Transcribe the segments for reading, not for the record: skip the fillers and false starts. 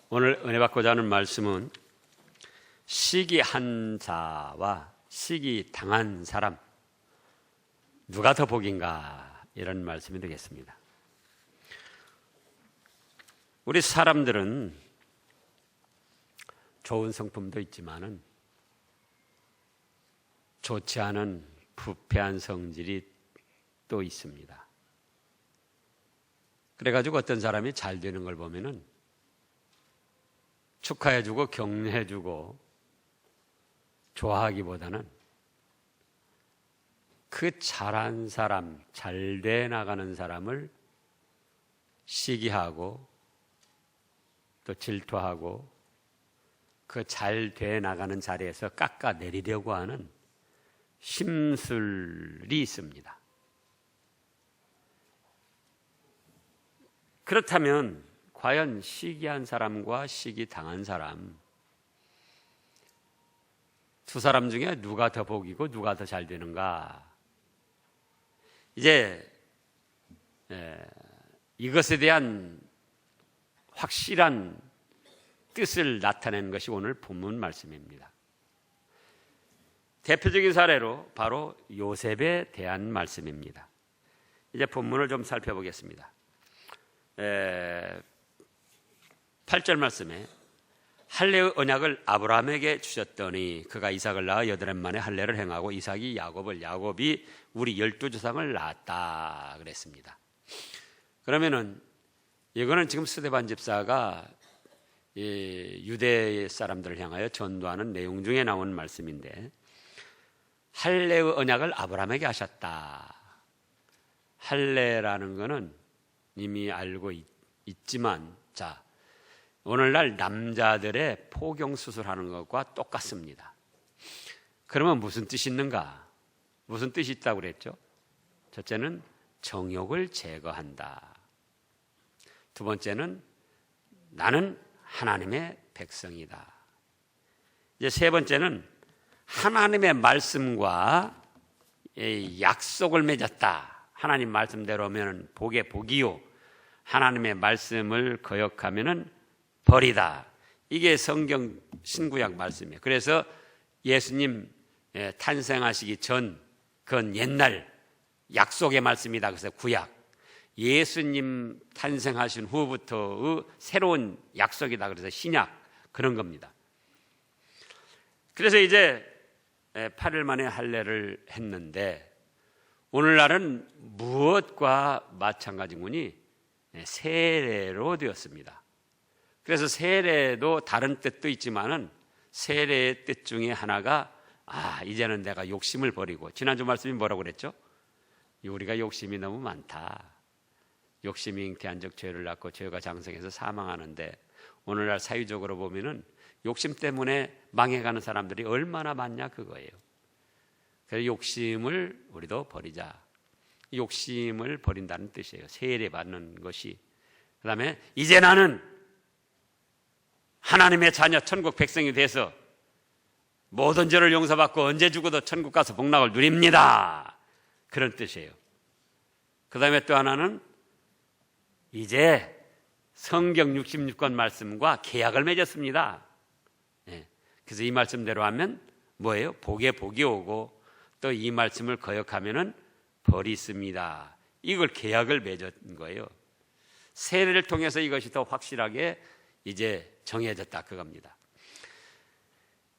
오늘 은혜 받고자 하는 말씀은 시기한 자와 시기 당한 사람 누가 더 복인가 이런 말씀이 되겠습니다. 우리 사람들은 좋은 성품도 있지만은 좋지 않은 부패한 성질이 또 있습니다. 그래가지고 어떤 사람이 잘 되는 걸 보면은 축하해주고 격려해주고 좋아하기보다는 그 잘한 사람, 잘 돼 나가는 사람을 시기하고 또 질투하고 그 잘 돼 나가는 자리에서 깎아내리려고 하는 심술이 있습니다. 그렇다면 과연 시기한 사람과 시기 당한 사람 두 사람 중에 누가 더 복이고 누가 더 잘 되는가? 이제 이것에 대한 확실한 뜻을 나타내는 것이 오늘 본문 말씀입니다. 대표적인 사례로 바로 요셉에 대한 말씀입니다. 이제 본문을 좀 살펴보겠습니다. 8절 말씀에 할례의 언약을 아브라함에게 주셨더니 그가 이삭을 낳아 8해 만에 할례를 행하고 이삭이 야곱을, 야곱이 우리 12조상을 낳았다 그랬습니다. 그러면은 이거는 지금 스데반 집사가 유대 사람들을 향하여 전도하는 내용 중에 나온 말씀인데, 할례의 언약을 아브라함에게 하셨다. 할례라는 거는 이미 알고 있지만, 자, 오늘날 남자들의 포경 수술하는 것과 똑같습니다. 그러면 무슨 뜻이 있는가? 무슨 뜻이 있다고 그랬죠? 첫째는 정욕을 제거한다. 두 번째는 나는 하나님의 백성이다. 이제 세 번째는 하나님의 말씀과 약속을 맺었다. 하나님 말씀대로 하면 복의 복이요, 하나님의 말씀을 거역하면은 벌이다. 이게 성경 신구약 말씀이에요. 그래서 예수님 탄생하시기 전, 그건 옛날 약속의 말씀이다. 그래서 구약. 예수님 탄생하신 후부터의 새로운 약속이다. 그래서 신약. 그런 겁니다. 그래서 이제 8일 만에 할례를 했는데, 오늘날은 무엇과 마찬가지인 거니? 세례로 되었습니다. 그래서 세례도 다른 뜻도 있지만은 세례의 뜻 중에 하나가 이제는 내가 욕심을 버리고, 지난주 말씀이 뭐라고 그랬죠? 우리가 욕심이 너무 많다. 욕심이 잉태한 적 죄를 낳고 죄가 장성해서 사망하는데, 오늘날 사회적으로 보면은 욕심 때문에 망해가는 사람들이 얼마나 많냐 그거예요. 그래서 욕심을 우리도 버리자. 욕심을 버린다는 뜻이에요. 세례 받는 것이. 그 다음에 이제 나는 하나님의 자녀 천국 백성이 돼서 모든 죄를 용서받고 언제 죽어도 천국 가서 복락을 누립니다. 그런 뜻이에요. 그 다음에 또 하나는 이제 성경 66권 말씀과 계약을 맺었습니다. 그래서 이 말씀대로 하면 뭐예요? 복에 복이 오고 또 이 말씀을 거역하면은 벌이 있습니다. 이걸 계약을 맺은 거예요. 세례를 통해서 이것이 더 확실하게 이제 정해졌다 그겁니다.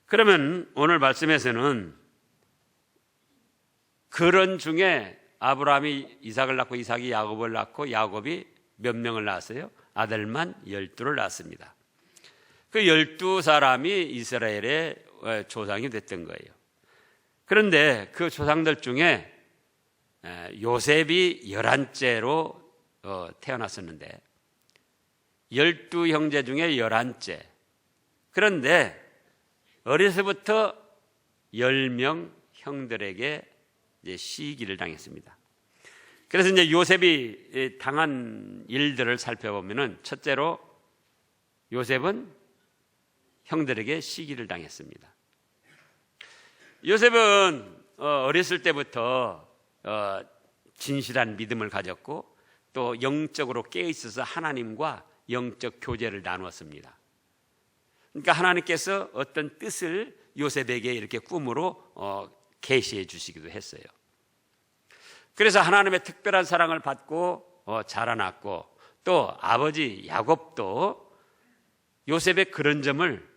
그러면 오늘 말씀에서는 그런 중에 아브라함이 이삭을 낳고 이삭이 야곱을 낳고 야곱이 몇 명을 낳았어요? 아들만 12를 낳았습니다. 그 12사람이 이스라엘의 조상이 됐던 거예요. 그런데 그 조상들 중에 요셉이 11째로 태어났었는데 12형제 중에 11째. 그런데 어려서부터 10명 형들에게 이제 시기를 당했습니다. 그래서 이제 요셉이 당한 일들을 살펴보면은, 첫째로 요셉은 형들에게 시기를 당했습니다. 요셉은 어렸을 때부터 진실한 믿음을 가졌고 또 영적으로 깨어 있어서 하나님과 영적 교제를 나누었습니다. 그러니까 하나님께서 어떤 뜻을 요셉에게 이렇게 꿈으로 계시해 주시기도 했어요. 그래서 하나님의 특별한 사랑을 받고 자라났고, 또 아버지 야곱도 요셉의 그런 점을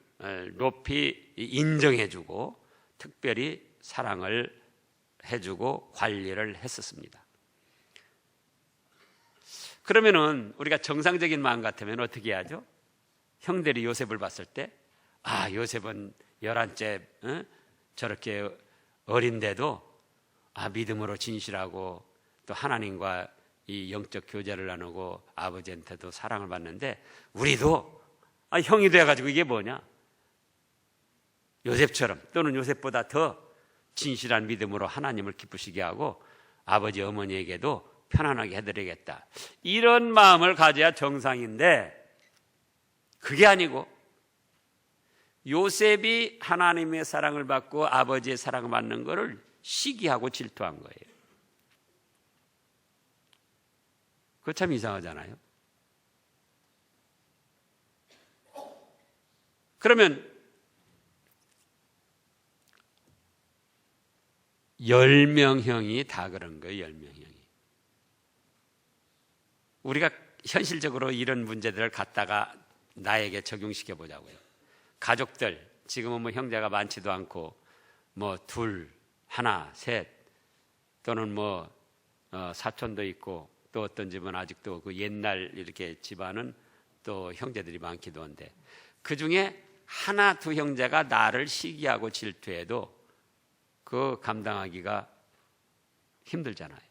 높이 인정해주고 특별히 사랑을 해주고 관리를 했었습니다. 그러면은 우리가 정상적인 마음 같으면 어떻게 하죠? 형들이 요셉을 봤을 때, 요셉은 11째 저렇게 어린데도 믿음으로 진실하고 또 하나님과 이 영적 교제를 나누고 아버지한테도 사랑을 받는데, 우리도 형이 돼가지고 이게 뭐냐? 요셉처럼 또는 요셉보다 더 진실한 믿음으로 하나님을 기쁘시게 하고 아버지 어머니에게도 편안하게 해드리겠다, 이런 마음을 가져야 정상인데, 그게 아니고 요셉이 하나님의 사랑을 받고 아버지의 사랑을 받는 것을 시기하고 질투한 거예요. 그거 참 이상하잖아요. 그러면 10명형이 다 그런 거예요. 10명형이. 우리가 현실적으로 이런 문제들을 갖다가 나에게 적용시켜 보자고요. 가족들, 지금은 뭐 형제가 많지도 않고 뭐 둘, 하나, 셋, 또는 뭐 사촌도 있고, 또 어떤 집은 아직도 그 옛날 이렇게 집안은 또 형제들이 많기도 한데, 그 중에 하나, 두 형제가 나를 시기하고 질투해도 그 감당하기가 힘들잖아요.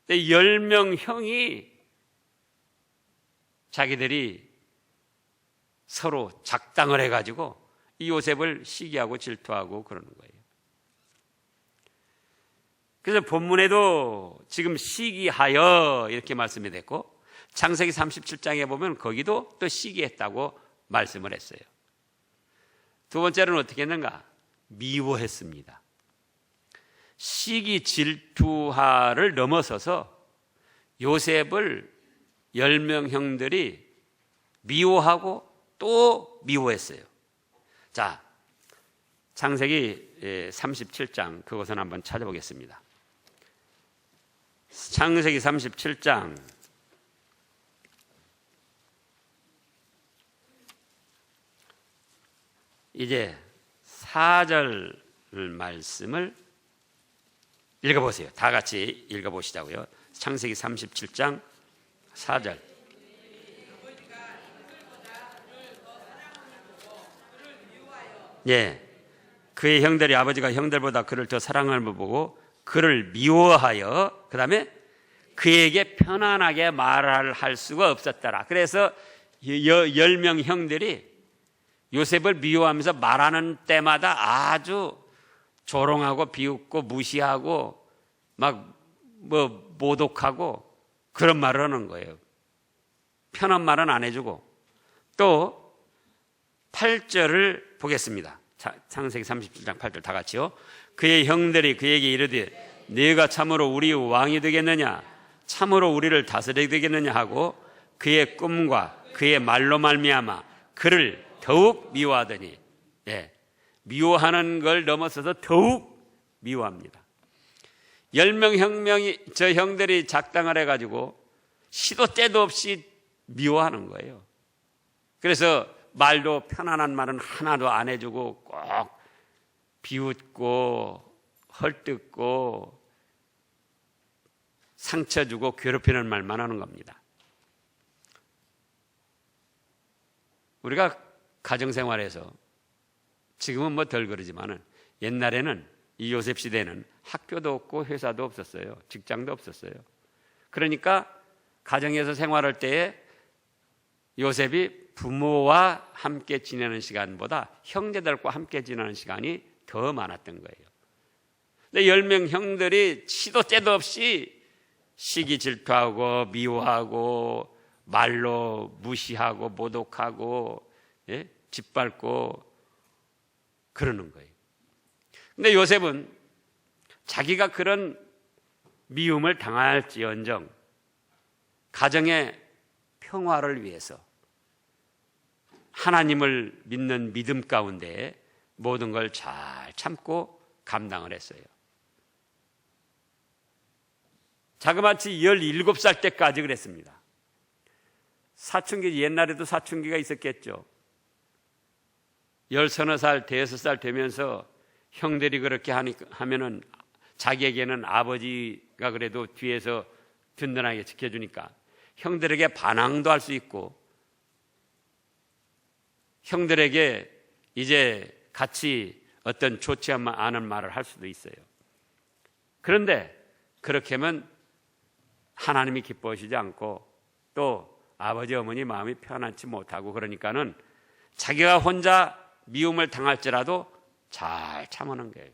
근데 10명 형이 자기들이 서로 작당을 해가지고 이 요셉을 시기하고 질투하고 그러는 거예요. 그래서 본문에도 지금 시기하여 이렇게 말씀이 됐고, 창세기 37장에 보면 거기도 또 시기했다고 말씀을 했어요. 두 번째로는 어떻게 했는가? 미워했습니다. 시기 질투하를 넘어서서 요셉을 10명 형들이 미워하고 또 미워했어요. 자, 창세기 37장 그것은 한번 찾아보겠습니다. 창세기 37장 이제 4절 말씀을 읽어보세요. 다 같이 읽어보시자고요. 창세기 37장 4절. 예, 그의 형들이 아버지가 형들보다 그를 더 사랑을 보고 그를 미워하여, 그 다음에 그에게 편안하게 말을 할 수가 없었더라. 그래서 10명 형들이 요셉을 미워하면서 말하는 때마다 아주 조롱하고 비웃고 무시하고 막 뭐 모독하고 그런 말을 하는 거예요. 편한 말은 안 해주고. 또 8절을 보겠습니다. 창세기 37장 8절 다 같이요. 그의 형들이 그에게 이르되 네가 참으로 우리 왕이 되겠느냐, 참으로 우리를 다스리게 되겠느냐 하고 그의 꿈과 그의 말로 말미암아 그를 더욱 미워하더니, 미워하는 걸 넘어서서 더욱 미워합니다. 10명 저 형들이 작당을 해가지고 시도 때도 없이 미워하는 거예요. 그래서 말도 편안한 말은 하나도 안 해주고 꼭 비웃고 헐뜯고 상처 주고 괴롭히는 말만 하는 겁니다. 우리가 가정생활에서 지금은 뭐 덜 그러지만은 옛날에는 이 요셉 시대는 학교도 없고 회사도 없었어요. 직장도 없었어요. 그러니까 가정에서 생활할 때에 요셉이 부모와 함께 지내는 시간보다 형제들과 함께 지내는 시간이 더 많았던 거예요. 근데 10명 형들이 시도 때도 없이 시기 질투하고 미워하고 말로 무시하고 모독하고 짓밟고 그러는 거예요. 근데 요셉은 자기가 그런 미움을 당할지언정 가정의 평화를 위해서 하나님을 믿는 믿음 가운데 모든 걸 잘 참고 감당을 했어요. 자그마치 17살 때까지 그랬습니다. 사춘기, 옛날에도 사춘기가 있었겠죠. 10서너 살, 5살 되면서 형들이 그렇게 하면은 자기에게는 아버지가 그래도 뒤에서 든든하게 지켜주니까 형들에게 반항도 할 수 있고 형들에게 이제 같이 어떤 좋지 않은 말을 할 수도 있어요. 그런데 그렇게 하면 하나님이 기뻐하시지 않고 또 아버지 어머니 마음이 편안치 못하고 그러니까는 자기가 혼자 미움을 당할지라도 잘 참아는 거예요.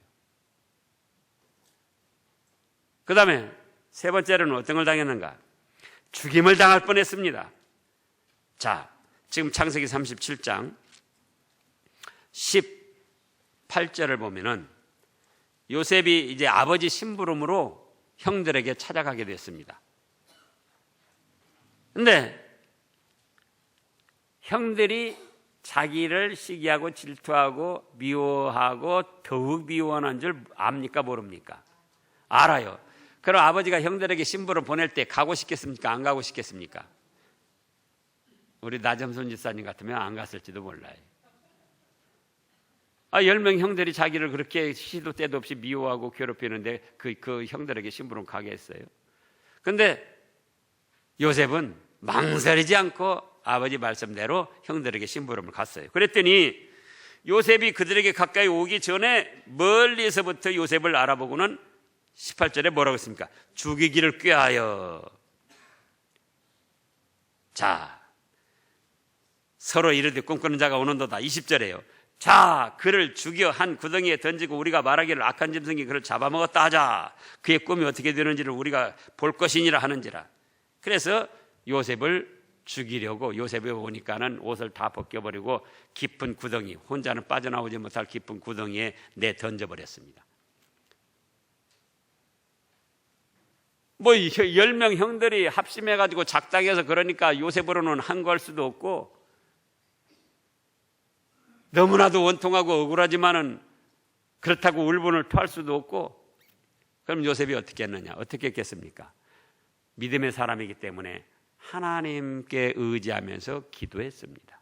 그 다음에 세 번째로는 어떤 걸 당했는가? 죽임을 당할 뻔했습니다. 자, 지금 창세기 37장 18절을 보면은 요셉이 이제 아버지 심부름으로 형들에게 찾아가게 됐습니다. 근데 형들이 자기를 시기하고 질투하고 미워하고 더욱 미워하는 줄 압니까 모릅니까? 알아요. 그럼 아버지가 형들에게 심부름 보낼 때 가고 싶겠습니까? 안 가고 싶겠습니까? 우리 나점손 집사님 같으면 안 갔을지도 몰라요. 10명 형들이 자기를 그렇게 시도 때도 없이 미워하고 괴롭히는데 그 형들에게 심부름 가게 했어요. 근데 요셉은 망설이지 않고 아버지 말씀대로 형들에게 심부름을 갔어요. 그랬더니 요셉이 그들에게 가까이 오기 전에 멀리서부터 요셉을 알아보고는 18절에 뭐라고 했습니까? 죽이기를 꾀하여. 자, 서로 이르되 꿈꾸는 자가 오는도다. 20절에요. 자, 그를 죽여 한 구덩이에 던지고 우리가 말하기를 악한 짐승이 그를 잡아먹었다 하자. 그의 꿈이 어떻게 되는지를 우리가 볼 것이니라 하는지라. 그래서 요셉을 죽이려고 요셉이 오니까는 옷을 다 벗겨버리고 깊은 구덩이, 혼자는 빠져나오지 못할 깊은 구덩이에 내 던져버렸습니다. 10명 형들이 합심해가지고 작당해서 그러니까 요셉으로는 항거할 수도 없고 너무나도 원통하고 억울하지만은 그렇다고 울분을 토할 수도 없고 그럼 요셉이 어떻게 했느냐? 어떻게 했겠습니까? 믿음의 사람이기 때문에 하나님께 의지하면서 기도했습니다.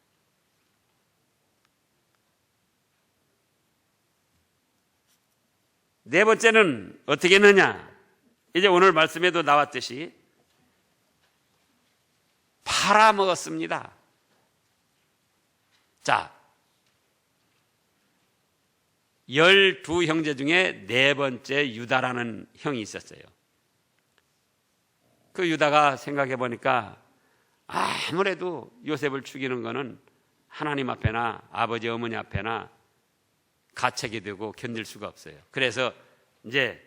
네 번째는 어떻게 했느냐? 이제 오늘 말씀에도 나왔듯이 팔아먹었습니다. 자, 12형제 중에 네 번째 유다라는 형이 있었어요. 그 유다가 생각해 보니까 아무래도 요셉을 죽이는 거는 하나님 앞에나 아버지 어머니 앞에나 가책이 되고 견딜 수가 없어요. 그래서 이제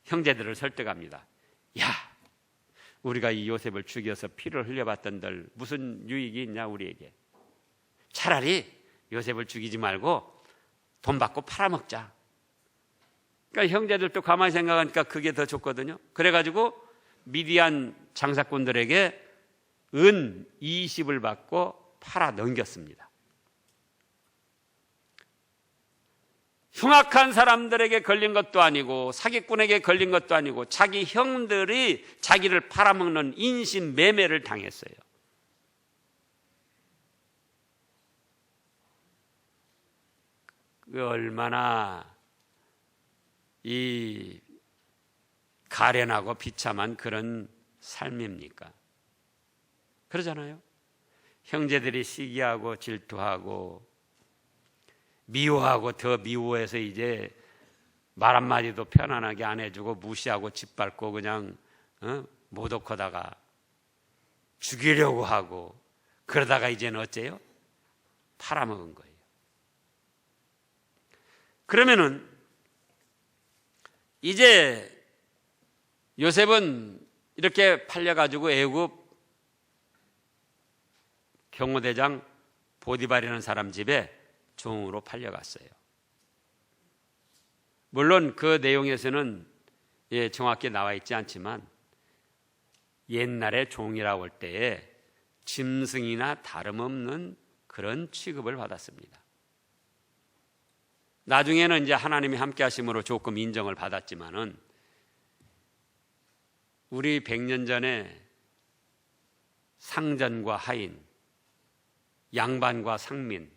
형제들을 설득합니다. 야, 우리가 이 요셉을 죽여서 피를 흘려봤던들 무슨 유익이 있냐 우리에게. 차라리 요셉을 죽이지 말고 돈 받고 팔아먹자. 그러니까 형제들도 가만히 생각하니까 그게 더 좋거든요. 그래가지고 미디안 장사꾼들에게 은 20을 받고 팔아 넘겼습니다. 흉악한 사람들에게 걸린 것도 아니고 사기꾼에게 걸린 것도 아니고 자기 형들이 자기를 팔아먹는 인신매매를 당했어요. 그 얼마나 이 가련하고 비참한 그런 삶입니까? 그러잖아요. 형제들이 시기하고 질투하고 미워하고 더 미워해서 이제 말 한마디도 편안하게 안 해주고 무시하고 짓밟고 그냥 모독하다가 죽이려고 하고 그러다가 이제는 어째요? 팔아먹은 거예요. 그러면은 이제 요셉은 이렇게 팔려가지고 애굽 경호대장 보디발이라는 사람 집에 종으로 팔려갔어요. 물론 그 내용에서는 정확히 나와 있지 않지만 옛날에 종이라고 할 때에 짐승이나 다름없는 그런 취급을 받았습니다. 나중에는 이제 하나님이 함께 하심으로 조금 인정을 받았지만은 우리 100년 전에 상전과 하인, 양반과 상민,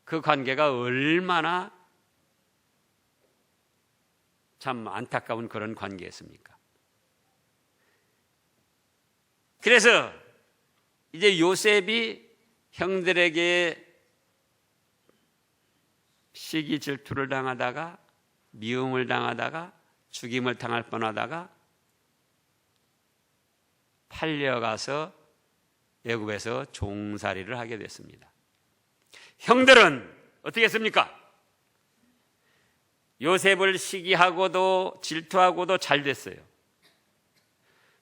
그 관계가 얼마나 참 안타까운 그런 관계였습니까? 그래서 이제 요셉이 형들에게 시기 질투를 당하다가 미움을 당하다가 죽임을 당할 뻔하다가 팔려가서 애굽에서 종살이를 하게 됐습니다. 형들은 어떻게 했습니까? 요셉을 시기하고도 질투하고도 잘 됐어요.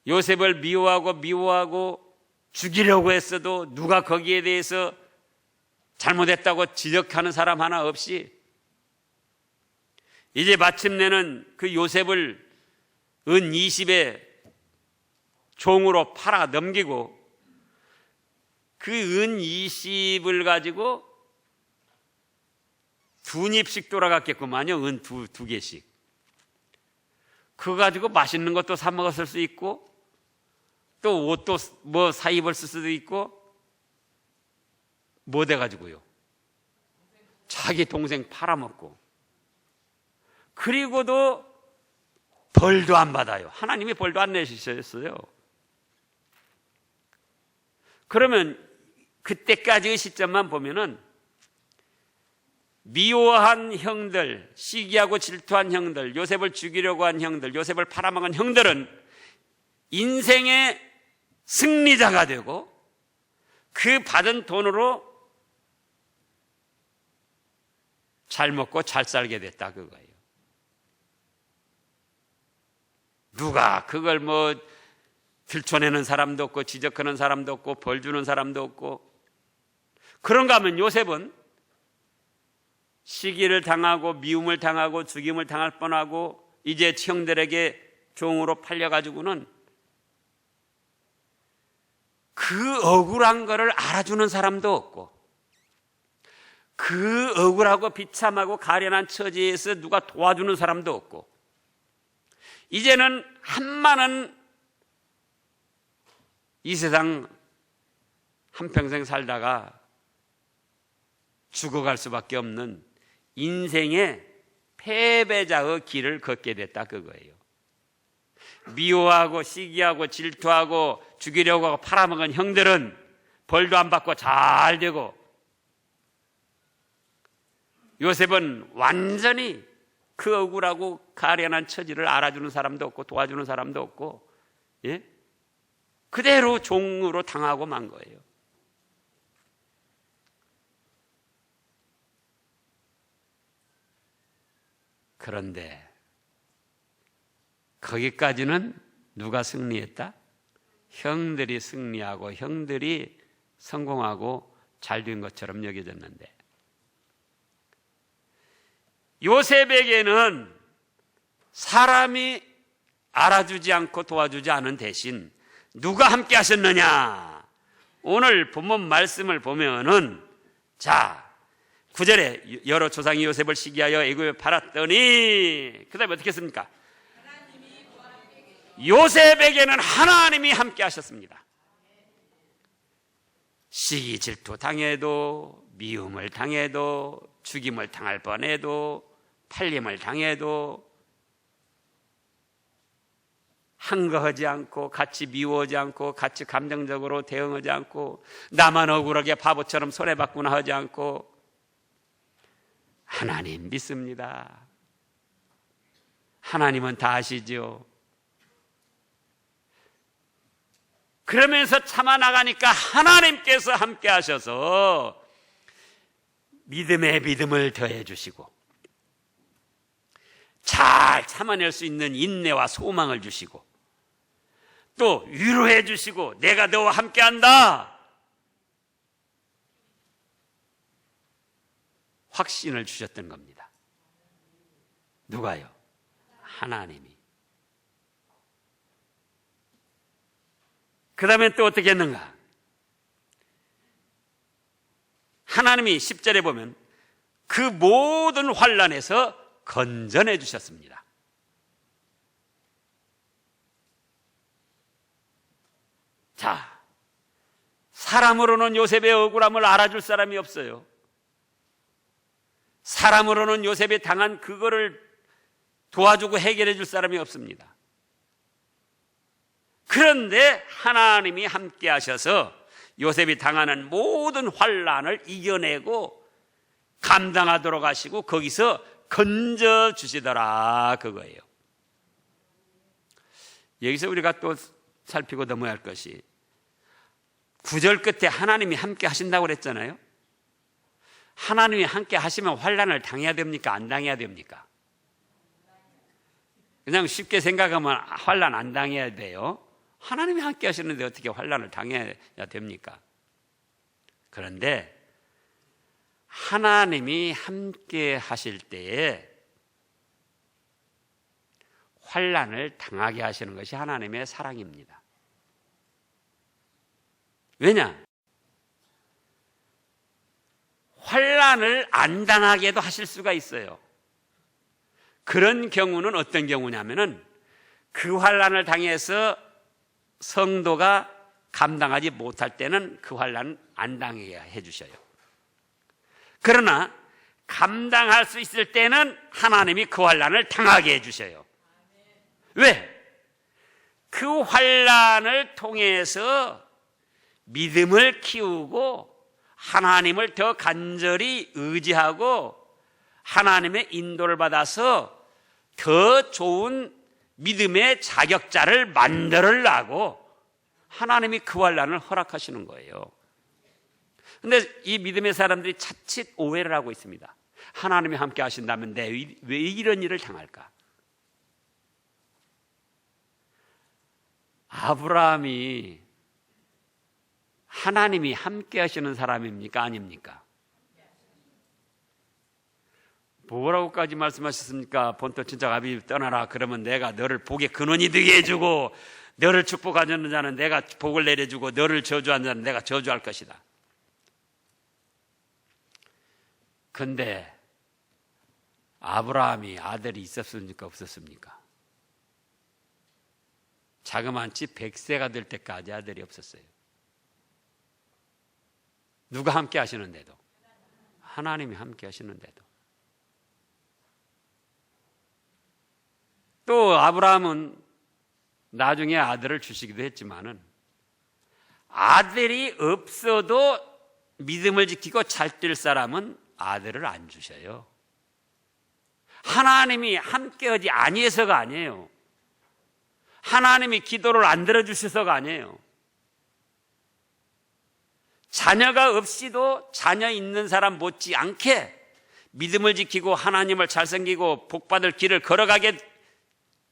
요셉을 미워하고 죽이려고 했어도 누가 거기에 대해서 잘못했다고 지적하는 사람 하나 없이 이제 마침내는 그 요셉을 은 20에 종으로 팔아 넘기고 그 은 20을 가지고 두 닙씩 돌아갔겠구만요. 은 두 개씩. 그거 가지고 맛있는 것도 사 먹었을 수 있고 또 옷도 뭐 사 입었을 수도 있고 뭐 돼가지고요. 자기 동생 팔아먹고 그리고도 벌도 안 받아요. 하나님이 벌도 안 내주셨어요. 그러면 그때까지의 시점만 보면은 미워한 형들, 시기하고 질투한 형들, 요셉을 죽이려고 한 형들, 요셉을 팔아먹은 형들은 인생의 승리자가 되고 그 받은 돈으로 잘 먹고 잘 살게 됐다 그거예요. 누가 그걸 뭐 들춰내는 사람도 없고 지적하는 사람도 없고 벌 주는 사람도 없고 그런가 하면 요셉은 시기를 당하고 미움을 당하고 죽임을 당할 뻔하고 이제 형들에게 종으로 팔려가지고는 그 억울한 거를 알아주는 사람도 없고 그 억울하고 비참하고 가련한 처지에서 누가 도와주는 사람도 없고 이제는 한많은 이 세상 한평생 살다가 죽어갈 수밖에 없는 인생의 패배자의 길을 걷게 됐다 그거예요. 미워하고 시기하고 질투하고 죽이려고 하고 팔아먹은 형들은 벌도 안 받고 잘 되고 요셉은 완전히 그 억울하고 가련한 처지를 알아주는 사람도 없고 도와주는 사람도 없고 예? 그대로 종으로 당하고 만 거예요. 그런데 거기까지는 누가 승리했다? 형들이 승리하고 형들이 성공하고 잘 된 것처럼 여겨졌는데 요셉에게는 사람이 알아주지 않고 도와주지 않은 대신 누가 함께 하셨느냐? 오늘 본문 말씀을 보면은 자 9절에 여러 조상이 요셉을 시기하여 애굽에 팔았더니 그 다음에 어떻게 했습니까? 요셉에게는 하나님이 함께 하셨습니다. 시기 질투 당해도 미움을 당해도 죽임을 당할 뻔해도 팔림을 당해도 항거하지 않고 같이 미워하지 않고 같이 감정적으로 대응하지 않고 나만 억울하게 바보처럼 손해봤구나 하지 않고 하나님 믿습니다. 하나님은 다 아시죠. 그러면서 참아 나가니까 하나님께서 함께 하셔서 믿음에 믿음을 더해 주시고 잘 참아낼 수 있는 인내와 소망을 주시고 또 위로해 주시고 내가 너와 함께한다 확신을 주셨던 겁니다. 누가요? 하나님이. 그 다음에 또 어떻게 했는가? 하나님이 10절에 보면 그 모든 환난에서 건져내 주셨습니다. 자, 사람으로는 요셉의 억울함을 알아줄 사람이 없어요. 사람으로는 요셉이 당한 그거를 도와주고 해결해 줄 사람이 없습니다. 그런데 하나님이 함께 하셔서 요셉이 당하는 모든 환난을 이겨내고 감당하도록 하시고 거기서 건져주시더라, 그거예요. 여기서 우리가 또 살피고 넘어야 할 것이 9절 끝에 하나님이 함께 하신다고 그랬잖아요. 하나님이 함께 하시면 환난을 당해야 됩니까? 안 당해야 됩니까? 그냥 쉽게 생각하면 환난 안 당해야 돼요. 하나님이 함께 하시는데 어떻게 환난을 당해야 됩니까? 그런데 하나님이 함께 하실 때에 환난을 당하게 하시는 것이 하나님의 사랑입니다. 왜냐? 환난을 안 당하게도 하실 수가 있어요. 그런 경우는 어떤 경우냐면은 그 환난을 당해서 성도가 감당하지 못할 때는 그 환난은 안 당하게 해주셔요. 그러나 감당할 수 있을 때는 하나님이 그 환난을 당하게 해주셔요. 왜? 그 환난을 통해서 믿음을 키우고 하나님을 더 간절히 의지하고 하나님의 인도를 받아서 더 좋은 믿음의 자격자를 만들으려고 하나님이 그 환난을 허락하시는 거예요. 그런데 이 믿음의 사람들이 자칫 오해를 하고 있습니다. 하나님이 함께 하신다면 왜 이런 일을 당할까? 아브라함이 하나님이 함께 하시는 사람입니까? 아닙니까? 뭐라고까지 말씀하셨습니까? 본토 친척 아비 떠나라. 그러면 내가 너를 복의 근원이 되게 해주고 너를 축복하는 자는 내가 복을 내려주고 너를 저주하는 자는 내가 저주할 것이다. 근데 아브라함이 아들이 있었습니까? 없었습니까? 자그마치 100세가 될 때까지 아들이 없었어요. 누가 함께 하시는데도, 하나님이 함께 하시는데도. 또 아브라함은 나중에 아들을 주시기도 했지만은 아들이 없어도 믿음을 지키고 잘 뛸 사람은 아들을 안 주셔요. 하나님이 함께하지 아니해서가 아니에요. 하나님이 기도를 안 들어주셔서가 아니에요. 자녀가 없이도 자녀 있는 사람 못지않게 믿음을 지키고 하나님을 잘 섬기고 복받을 길을 걸어가게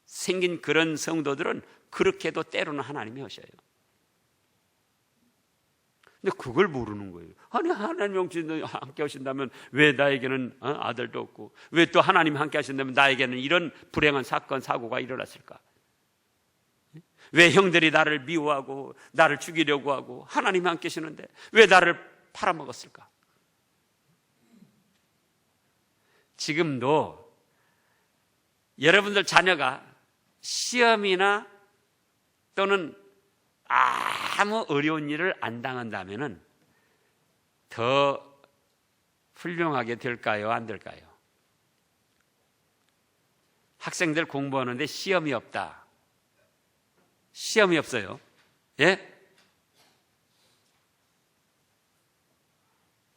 생긴 그런 성도들은 그렇게도 때로는 하나님이 하셔요. 근데 그걸 모르는 거예요. 아니, 하나님이 함께 하신다면 왜 나에게는 아들도 없고, 왜 또 하나님이 함께 하신다면 나에게는 이런 불행한 사건, 사고가 일어났을까? 왜 형들이 나를 미워하고 나를 죽이려고 하고 하나님이 함께 하시는데 왜 나를 팔아먹었을까? 지금도 여러분들 자녀가 시험이나 또는 아무 어려운 일을 안 당한다면은 더 훌륭하게 될까요? 안 될까요? 학생들 공부하는데 시험이 없다. 시험이 없어요. 예?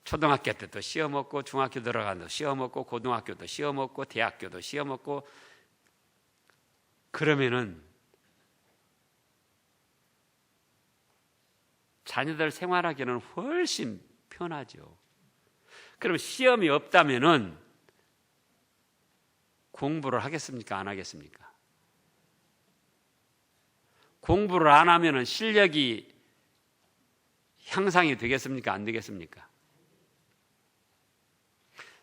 초등학교 때도 시험 없고 중학교 들어가도 시험 없고 고등학교도 시험 없고 대학교도 시험 없고 그러면은 자녀들 생활하기는 훨씬 편하죠. 그럼 시험이 없다면은 공부를 하겠습니까? 안 하겠습니까? 공부를 안 하면은 실력이 향상이 되겠습니까? 안 되겠습니까?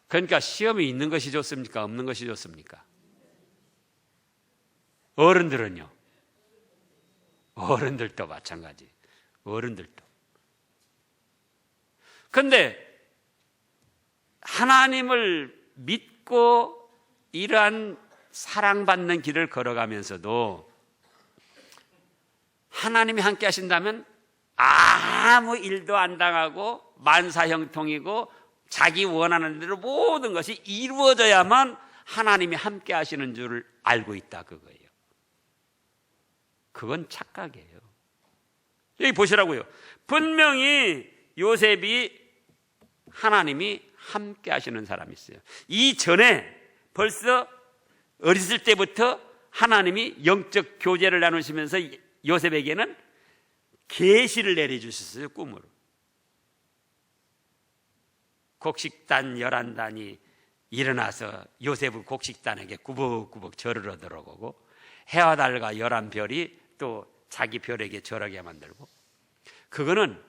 그러니까 시험이 있는 것이 좋습니까? 없는 것이 좋습니까? 어른들은요? 어른들도 마찬가지. 어른들도. 그런데 하나님을 믿고 이러한 사랑받는 길을 걸어가면서도 하나님이 함께 하신다면 아무 일도 안 당하고 만사형통이고 자기 원하는 대로 모든 것이 이루어져야만 하나님이 함께 하시는 줄을 알고 있다, 그거예요. 그건 착각이에요. 여기 보시라고요. 분명히 요셉이 하나님이 함께 하시는 사람이 있어요. 이전에 벌써 어렸을 때부터 하나님이 영적 교제를 나누시면서 요셉에게는 계시를 내려주셨어요, 꿈으로. 곡식단 11단이 일어나서 요셉의 곡식단에게 구벅구벅 절을 얻어오고 해와 달과 11별이 또 자기 별에게 절하게 만들고, 그거는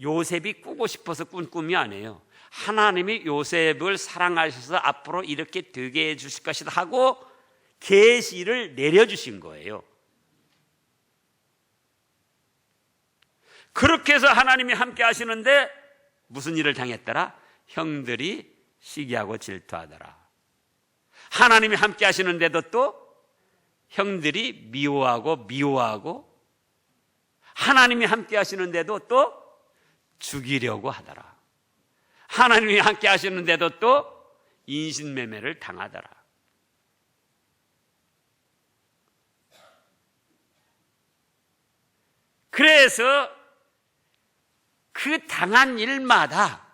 요셉이 꾸고 싶어서 꾼 꿈이 아니에요. 하나님이 요셉을 사랑하셔서 앞으로 이렇게 되게 해주실 것이다 하고 계시를 내려주신 거예요. 그렇게 해서 하나님이 함께 하시는데 무슨 일을 당했더라? 형들이 시기하고 질투하더라. 하나님이 함께 하시는데도 또 형들이 미워하고 하나님이 함께 하시는데도 또 죽이려고 하더라. 하나님이 함께 하시는데도 또 인신매매를 당하더라. 그래서 그 당한 일마다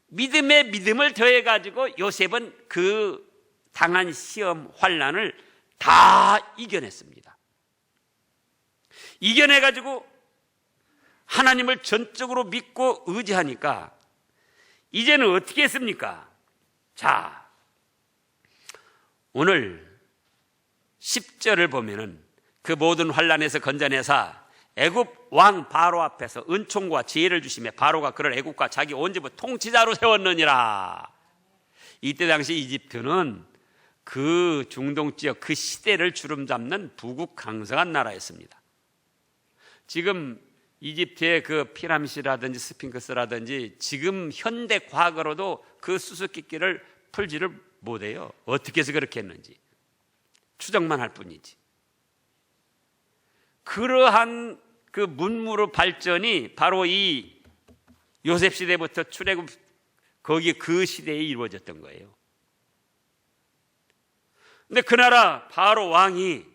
믿음에 믿음을 더해가지고 요셉은 그 당한 시험, 환난을 다 이겨냈습니다. 이겨내가지고 하나님을 전적으로 믿고 의지하니까 이제는 어떻게 했습니까? 자, 오늘 10절을 보면은 그 모든 환난에서 건져내사 애굽 왕 바로 앞에서 은총과 지혜를 주시며 바로가 그를 애굽과 자기 온 집을 통치자로 세웠느니라. 이때 당시 이집트는 그 중동 지역 그 시대를 주름잡는 부국강성한 나라였습니다. 지금 이집트의 그 피라미드라든지 스핑크스라든지 지금 현대 과학으로도 그 수수께끼를 풀지를 못해요. 어떻게 해서 그렇게 했는지 추정만 할 뿐이지. 그러한 그 문무르 발전이 바로 이 요셉 시대부터 출애굽 거기 그 시대에 이루어졌던 거예요. 근데 그 나라 바로 왕이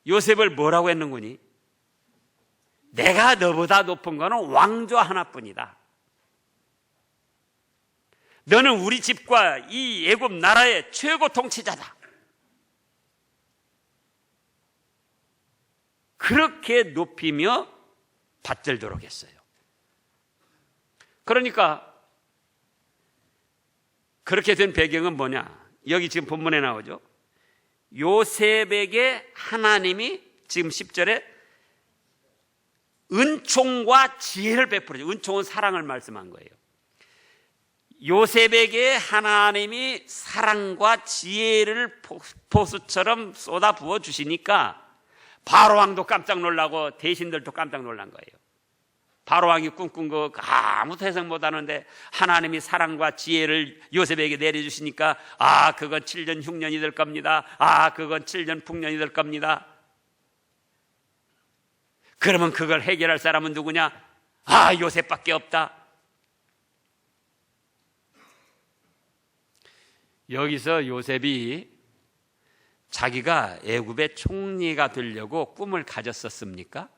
요셉을 뭐라고 했는구니? 내가 너보다 높은 거는 왕조 하나뿐이다. 너는 우리 집과 이 애굽 나라의 최고 통치자다. 그렇게 높이며 받들도록 했어요. 그러니까 그렇게 된 배경은 뭐냐? 여기 지금 본문에 나오죠. 요셉에게 하나님이 지금 10절에 은총과 지혜를 베풀어요. 은총은 사랑을 말씀한 거예요. 요셉에게 하나님이 사랑과 지혜를 포수처럼 쏟아 부어 주시니까 바로왕도 깜짝 놀라고 대신들도 깜짝 놀란 거예요. 바로왕이 꿈꾼 거 아무도 해석 못하는데 하나님이 사랑과 지혜를 요셉에게 내려주시니까 그건 7년 흉년이 될 겁니다. 그건 7년 풍년이 될 겁니다. 그러면 그걸 해결할 사람은 누구냐? 요셉밖에 없다. 여기서 요셉이 자기가 애굽의 총리가 되려고 꿈을 가졌었습니까?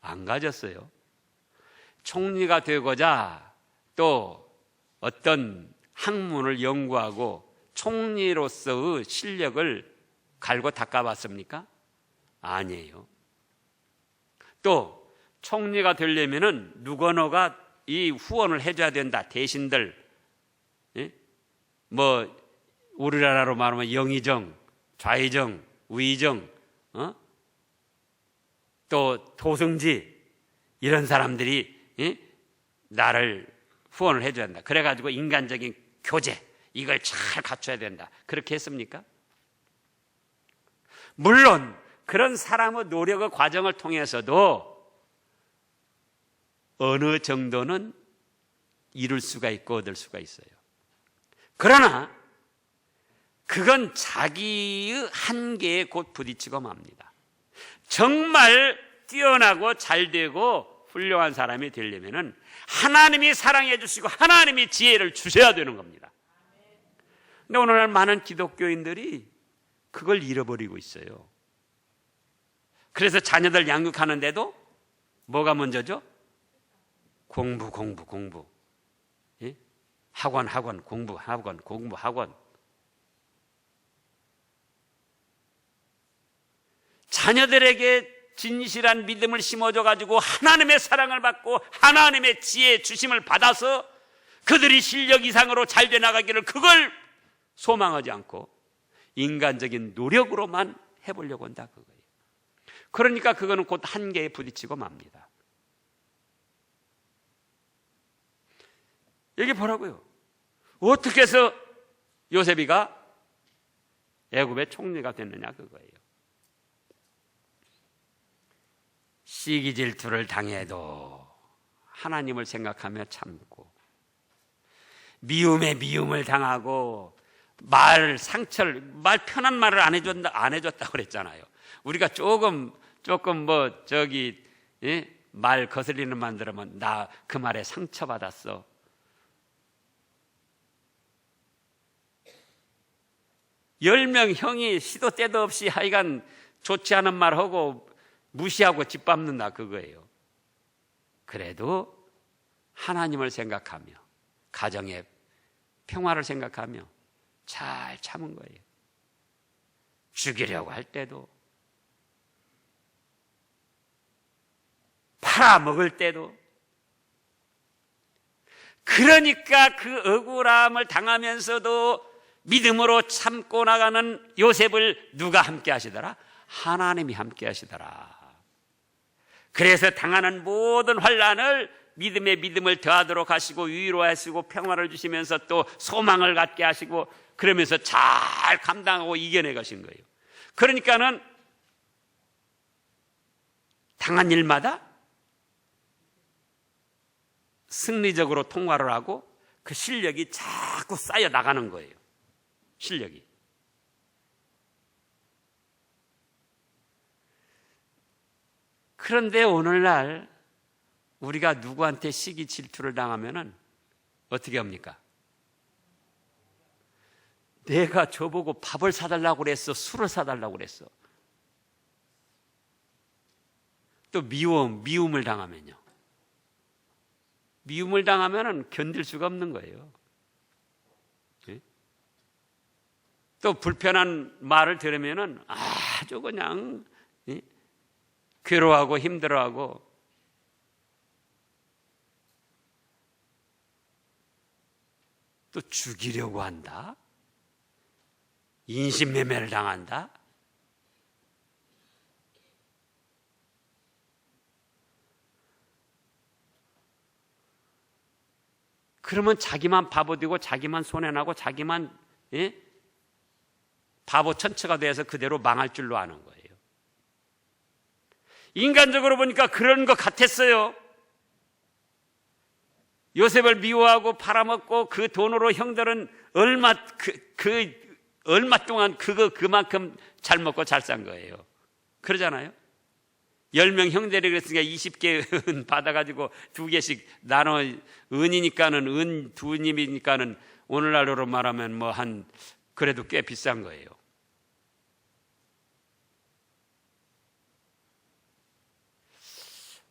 안 가졌어요. 총리가 되고자 또 어떤 학문을 연구하고 총리로서의 실력을 갈고 닦아봤습니까? 아니에요. 또 총리가 되려면은 누구너가 이 후원을 해줘야 된다. 대신들, 우리나라로 말하면 영의정, 좌의정, 우의정, 또 도승지 이런 사람들이 나를 후원을 해줘야 된다. 그래가지고 인간적인 교제 이걸 잘 갖춰야 된다. 그렇게 했습니까? 물론 그런 사람의 노력의 과정을 통해서도 어느 정도는 이룰 수가 있고 얻을 수가 있어요. 그러나 그건 자기의 한계에 곧 부딪히고 맙니다. 정말 뛰어나고 잘되고 훌륭한 사람이 되려면은 하나님이 사랑해 주시고 하나님이 지혜를 주셔야 되는 겁니다. 근데 오늘날 많은 기독교인들이 그걸 잃어버리고 있어요. 그래서 자녀들 양육하는데도 뭐가 먼저죠? 공부. 예? 학원, 공부, 학원. 자녀들에게 진실한 믿음을 심어줘가지고 하나님의 사랑을 받고 하나님의 지혜 주심을 받아서 그들이 실력 이상으로 잘 돼 나가기를 그걸 소망하지 않고 인간적인 노력으로만 해보려고 한다 그거예요. 그러니까 그거는 곧 한계에 부딪히고 맙니다. 여기 보라고요. 어떻게 해서 요셉이가 애굽의 총리가 됐느냐 그거예요. 시기 질투를 당해도 하나님을 생각하며 참고, 미움에 미움을 당하고 말 편한 말을 안 해줬다고 그랬잖아요. 우리가 조금 말 거슬리는 말 들으면 나 그 말에 상처받았어. 열 명 형이 시도 때도 없이 하여간 좋지 않은 말하고 무시하고 짓밟는다 그거예요. 그래도 하나님을 생각하며 가정의 평화를 생각하며 잘 참은 거예요. 죽이려고 할 때도, 팔아먹을 때도. 그러니까 그 억울함을 당하면서도 믿음으로 참고 나가는 요셉을 누가 함께 하시더라? 하나님이 함께 하시더라. 그래서 당하는 모든 환난을 믿음에 믿음을 더하도록 하시고 위로하시고 평화를 주시면서 또 소망을 갖게 하시고 그러면서 잘 감당하고 이겨내 가신 거예요. 그러니까는 당한 일마다 승리적으로 통과를 하고 그 실력이 자꾸 쌓여 나가는 거예요. 실력이. 그런데 오늘날 우리가 누구한테 시기 질투를 당하면은 어떻게 합니까? 내가 저보고 밥을 사달라고 그랬어, 술을 사달라고 그랬어. 또 미움을 당하면요. 미움을 당하면은 견딜 수가 없는 거예요. 예? 또 불편한 말을 들으면은 아주 그냥 괴로워하고 힘들어하고, 또 죽이려고 한다, 인신매매를 당한다. 그러면 자기만 바보 되고 자기만 손해나고 자기만 바보 천처가 돼서 그대로 망할 줄로 아는 거예요. 인간적으로 보니까 그런 것 같았어요. 요셉을 미워하고 팔아먹고 그 돈으로 형들은 얼마 동안 그만큼 잘 먹고 잘 산 거예요. 그러잖아요. 10명 형제를 그랬으니까 20개 은 받아가지고 2개씩 나눠, 은이니까는 은 2님이니까는 오늘날로 말하면 그래도 꽤 비싼 거예요.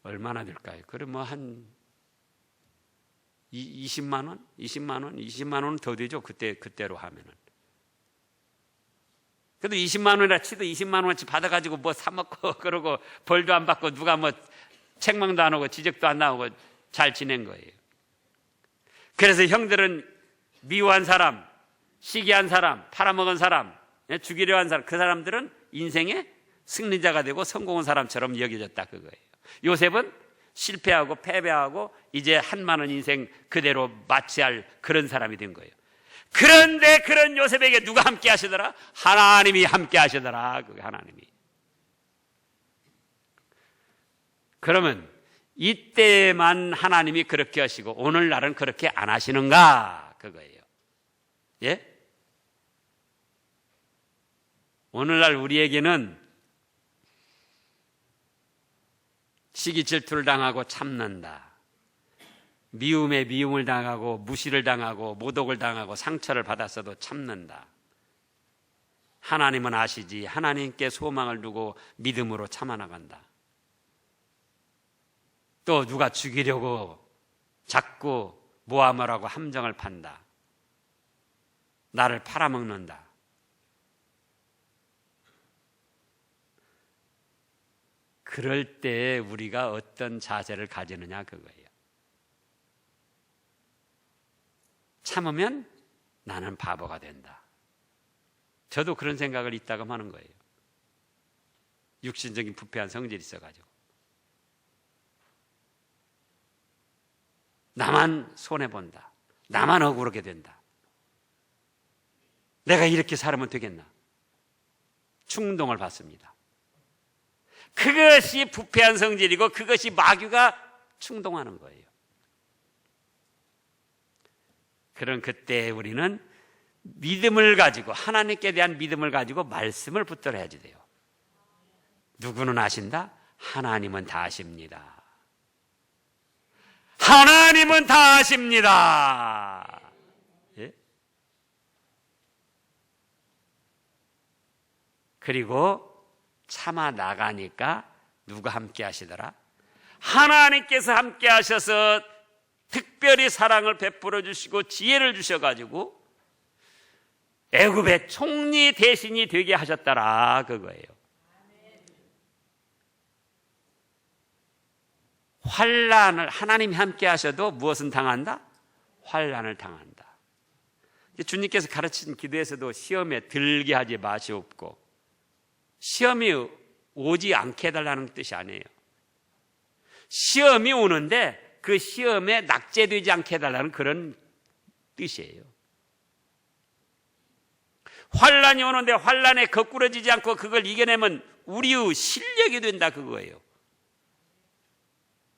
얼마나 될까요? 그럼 한 20만 원? 20만 원은 더 되죠. 그때로 하면은. 그래도 20만 원이라 치도 20만 원어치 받아가지고 사먹고 그러고 벌도 안 받고 누가 책망도 안 하고 지적도 안 나오고 잘 지낸 거예요. 그래서 형들은 미워한 사람, 시기한 사람, 팔아먹은 사람, 죽이려 한 사람, 그 사람들은 인생의 승리자가 되고 성공한 사람처럼 여겨졌다 그거예요. 요셉은 실패하고 패배하고 이제 한많은 인생 그대로 마치할 그런 사람이 된 거예요. 그런데 그런 요셉에게 누가 함께 하시더라? 하나님이 함께 하시더라. 그게 하나님이. 그러면 이때만 하나님이 그렇게 하시고 오늘날은 그렇게 안 하시는가? 그거예요. 예? 오늘날 우리에게는 시기 질투를 당하고 참는다. 미움에 미움을 당하고 무시를 당하고 모독을 당하고 상처를 받았어도 참는다. 하나님은 아시지. 하나님께 소망을 두고 믿음으로 참아나간다. 또 누가 죽이려고 자꾸 모함을 함정을 판다. 나를 팔아먹는다. 그럴 때 우리가 어떤 자세를 가지느냐 그거예요. 참으면 나는 바보가 된다. 저도 그런 생각을 이따금 하는 거예요. 육신적인 부패한 성질이 있어가지고. 나만 손해본다. 나만 억울하게 된다. 내가 이렇게 살면 되겠나? 충동을 받습니다. 그것이 부패한 성질이고 그것이 마귀가 충동하는 거예요. 그런 그때 우리는 믿음을 가지고 하나님께 대한 믿음을 가지고 말씀을 붙들어야지 돼요. 누구는 아신다? 하나님은 다 아십니다. 하나님은 다 아십니다. 예? 그리고 참아 나가니까 누가 함께 하시더라? 하나님께서 함께 하셔서 특별히 사랑을 베풀어 주시고 지혜를 주셔가지고 애굽의 총리 대신이 되게 하셨더라 그거예요. 환난을 하나님이 함께 하셔도 무엇은 당한다? 환난을 당한다. 주님께서 가르친 기도에서도 시험에 들게 하지 마시옵고 시험이 오지 않게 해달라는 뜻이 아니에요. 시험이 오는데 그 시험에 낙제되지 않게 해달라는 그런 뜻이에요. 환난이 오는데 환난에 거꾸러지지 않고 그걸 이겨내면 우리의 실력이 된다 그거예요.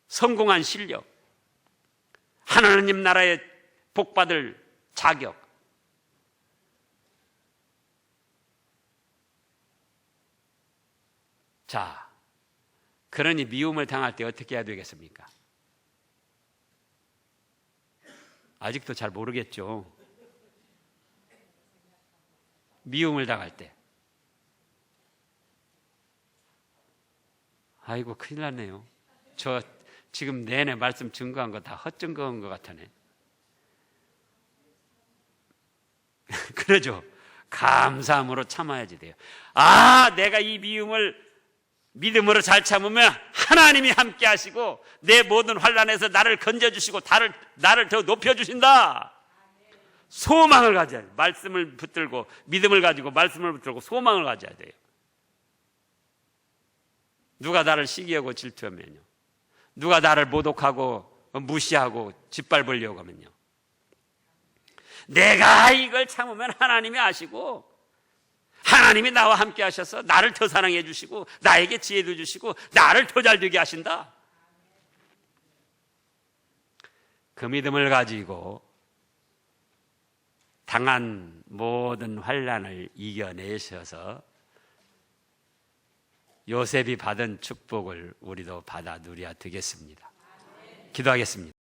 성공한 실력, 하나님 나라에 복받을 자격. 자, 그러니 미움을 당할 때 어떻게 해야 되겠습니까? 아직도 잘 모르겠죠. 미움을 당할 때. 아이고 큰일 났네요. 저 지금 내내 말씀 증거한 거 다 헛증거한 것 같으네. 그러죠. 감사함으로 참아야지 돼요. 아, 내가 이 미움을 믿음으로 잘 참으면 하나님이 함께 하시고 내 모든 환난에서 나를 건져주시고 나를 더 높여주신다. 소망을 가져야 돼요. 말씀을 붙들고 믿음을 가지고 말씀을 붙들고 소망을 가져야 돼요. 누가 나를 시기하고 질투하면요, 누가 나를 모독하고 무시하고 짓밟으려고 하면요, 내가 이걸 참으면 하나님이 아시고 하나님이 나와 함께 하셔서 나를 더 사랑해 주시고 나에게 지혜도 주시고 나를 더 잘 되게 하신다. 그 믿음을 가지고 당한 모든 환난을 이겨내셔서 요셉이 받은 축복을 우리도 받아 누려야 되겠습니다. 기도하겠습니다.